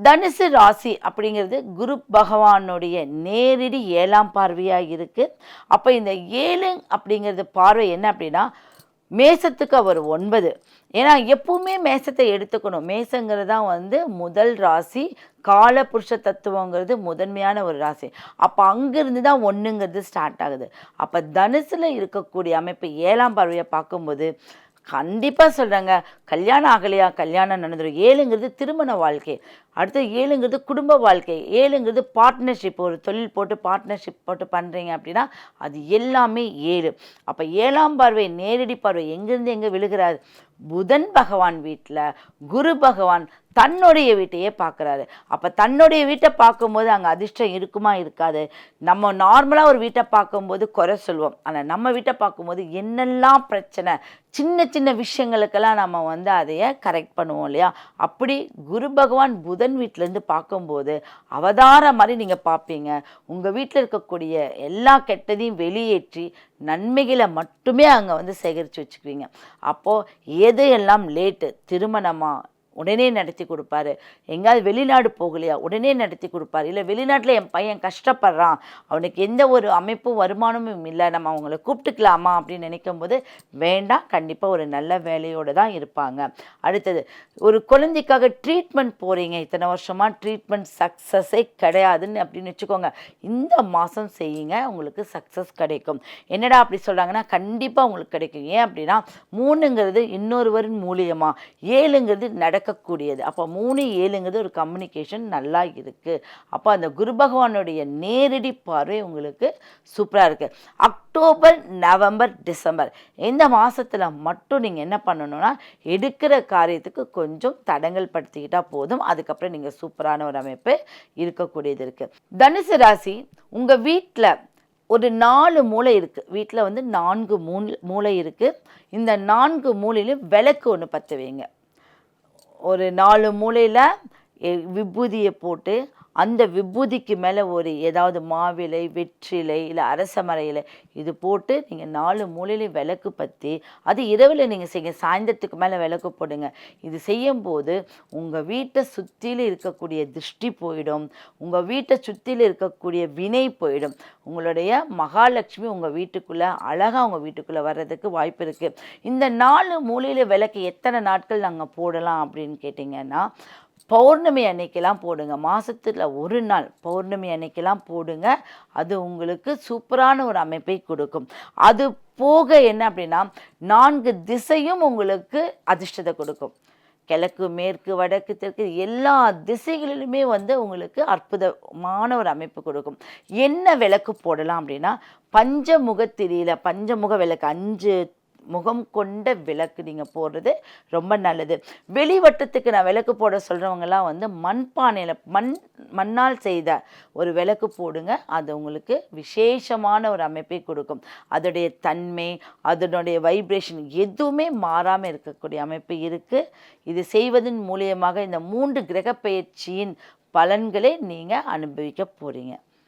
தனுசு ராசி அப்படிங்கிறது குரு பகவானுடைய நேரடி 7ஆம் பார்வையாக இருக்குது. அப்போ இந்த 7 அப்படிங்கிறது பார்வை என்ன அப்படின்னா, மேசத்துக்கு அவர் 9. ஏன்னா எப்பவுமே மேசத்தை எடுத்துக்கணும். மேசங்கிறது தான் முதல் ராசி, காலபுருஷ தத்துவங்கிறது முதன்மையான ஒரு ராசி. அப்போ அங்கிருந்து தான் 1ங்கிறது ஸ்டார்ட் ஆகுது. அப்போ தனுசில் இருக்கக்கூடிய அமைப்பு 7ஆம் பார்வையை பார்க்கும்போது கண்டிப்பாக சொல்கிறேங்க, கல்யாணம் ஆகலையா, கல்யாணம் நடந்துடும். 7ங்கிறது திருமண வாழ்க்கை, அடுத்து 7ங்கிறது குடும்ப வாழ்க்கை, 7ங்கிறது பார்ட்னர்ஷிப். ஒரு தொழில் போட்டு பார்ட்னர்ஷிப் போட்டு பண்ணுறீங்க அப்படின்னா அது எல்லாமே 7. அப்போ 7ஆம் பார்வை நேரடி பார்வை எங்கேருந்து எங்கே விழுகிறாரு? புதன் பகவான் வீட்டில் குரு பகவான் தன்னுடைய வீட்டையே பார்க்குறாரு. அப்போ தன்னுடைய வீட்டை பார்க்கும்போது அங்கே அதிர்ஷ்டம் இருக்குமா இருக்காது? நம்ம நார்மலாக ஒரு வீட்டை பார்க்கும்போது குறை சொல்லுவோம், ஆனால் நம்ம வீட்டை பார்க்கும்போது என்னெல்லாம் பிரச்சனை, சின்ன சின்ன விஷயங்களுக்கெல்லாம் நம்ம அதையே கரெக்ட் பண்ணுவோம் இல்லையா? அப்படி குரு பகவான் புதன் வீட்டிலேருந்து பார்க்கும்போது அவதாரம் மாதிரி நீங்கள் பார்ப்பீங்க. உங்கள் வீட்டில் இருக்கக்கூடிய எல்லா கெட்டதையும் வெளியேற்றி நன்மைகளை மட்டுமே அங்கே சேகரித்து வச்சுக்குவீங்க. அப்போது எதையெல்லாம் லேட்டு, திருமணமா உடனே நடத்தி கொடுப்பாரு, எங்கேயாவது வெளிநாடு போகலையா உடனே நடத்தி கொடுப்பாரு, இல்லை வெளிநாட்டில் என் பையன் கஷ்டப்படுறான், அவனுக்கு எந்த ஒரு அமைப்பும் வருமானமும் இல்லை, நம்ம அவங்கள கூப்பிட்டுக்கலாமா அப்படின்னு நினைக்கும் போது வேண்டாம், கண்டிப்பாக ஒரு நல்ல வேலையோடு தான் இருப்பாங்க. அடுத்தது, ஒரு குழந்தைக்காக ட்ரீட்மெண்ட் போகிறீங்க, இத்தனை வருஷமாக ட்ரீட்மெண்ட் சக்ஸஸே கிடையாதுன்னு அப்படின்னு வச்சுக்கோங்க, இந்த மாதம் செய்யுங்க, உங்களுக்கு சக்ஸஸ் கிடைக்கும். என்னடா அப்படி சொல்கிறாங்கன்னா, கண்டிப்பாக உங்களுக்கு கிடைக்கும். ஏன் அப்படின்னா 3ங்கிறது இன்னொருவரின் மூலியமாக, 7ங்கிறது நடக்கக்கூடியது. அப்போ 3 7ங்கிறது ஒரு கம்யூனிகேஷன் நல்லா இருக்குது. அப்போ அந்த குரு பகவானுடைய நேரடி பார்வை உங்களுக்கு சூப்பராக இருக்குது. அக்டோபர், நவம்பர், டிசம்பர் இந்த மாதத்தில் மட்டும் நீங்கள் என்ன பண்ணணும்னா, எடுக்கிற காரியத்துக்கு கொஞ்சம் தடங்கல் படுத்திக்கிட்டால் போதும். அதுக்கப்புறம் நீங்கள் சூப்பரான ஒரு அமைப்பு இருக்கக்கூடியது இருக்குது. தனுசு ராசி, உங்கள் வீட்டில் ஒரு 4 மூலை இருக்குது. வீட்டில் 4 மூலை இருக்குது. இந்த 4 மூலையிலும் விளக்கு ஒன்று பற்ற வைங்க. ஒரு 4 மூலையில் விபூதியை போட்டு அந்த விபூதிக்கு மேலே ஒரு ஏதாவது மாவிலை, வெற்றிலை, இல்லை அரச மர இலை இது போட்டு நீங்கள் 4 மூலையிலையும் விளக்கு பற்றி, அது இரவில் நீங்கள் செய்யுங்க, சாயந்தரத்துக்கு மேலே விளக்கு போடுங்க. இது செய்யும்போது உங்கள் வீட்டை சுற்றிலும் இருக்கக்கூடிய திருஷ்டி போயிடும், உங்கள் வீட்டை சுற்றிலும் இருக்கக்கூடிய வினை போயிடும். உங்களுடைய மகாலட்சுமி உங்கள் வீட்டுக்குள்ளே அழகாக உங்கள் வீட்டுக்குள்ளே வர்றதுக்கு வாய்ப்பு இருக்குது. இந்த 4 மூலையில் விளக்கு எத்தனை நாட்கள் நாங்கள் போடலாம் அப்படின்னு கேட்டிங்கன்னா, பௌர்ணமி அன்னைக்கெல்லாம் போடுங்க. மாதத்தில் ஒரு நாள் பௌர்ணமி அன்னைக்கெல்லாம் போடுங்க. அது உங்களுக்கு சூப்பரான ஒரு அமைப்பை கொடுக்கும். அது போக என்ன அப்படின்னா, 4 திசையும் உங்களுக்கு அதிர்ஷ்டத்தை கொடுக்கும். கிழக்கு, மேற்கு, வடக்கு, தெற்கு எல்லா திசைகளிலுமே உங்களுக்கு அற்புதமான ஒரு அமைப்பு கொடுக்கும். என்ன விளக்கு போடலாம் அப்படின்னா, பஞ்சமுகத்திரியில் பஞ்சமுக விளக்கு 5 முகம் கொண்ட விளக்கு நீங்கள் போடுறது ரொம்ப நல்லது. வெளிவட்டத்துக்கு நான் விளக்கு போட சொல்கிறவங்கலாம் மண்பானையில் மண்ணால் செய்த ஒரு விளக்கு போடுங்க. அது உங்களுக்கு விசேஷமான ஒரு அமைப்பை கொடுக்கும். அதோடைய தன்மை, அதனுடைய வைப்ரேஷன் எதுவுமே மாறாமல் இருக்கக்கூடிய அமைப்பு இருக்குது. இது செய்வதன் மூலியமாக இந்த 3 கிரக பயிற்சியின் பலன்களை நீங்கள் அனுபவிக்க போகிறீங்க.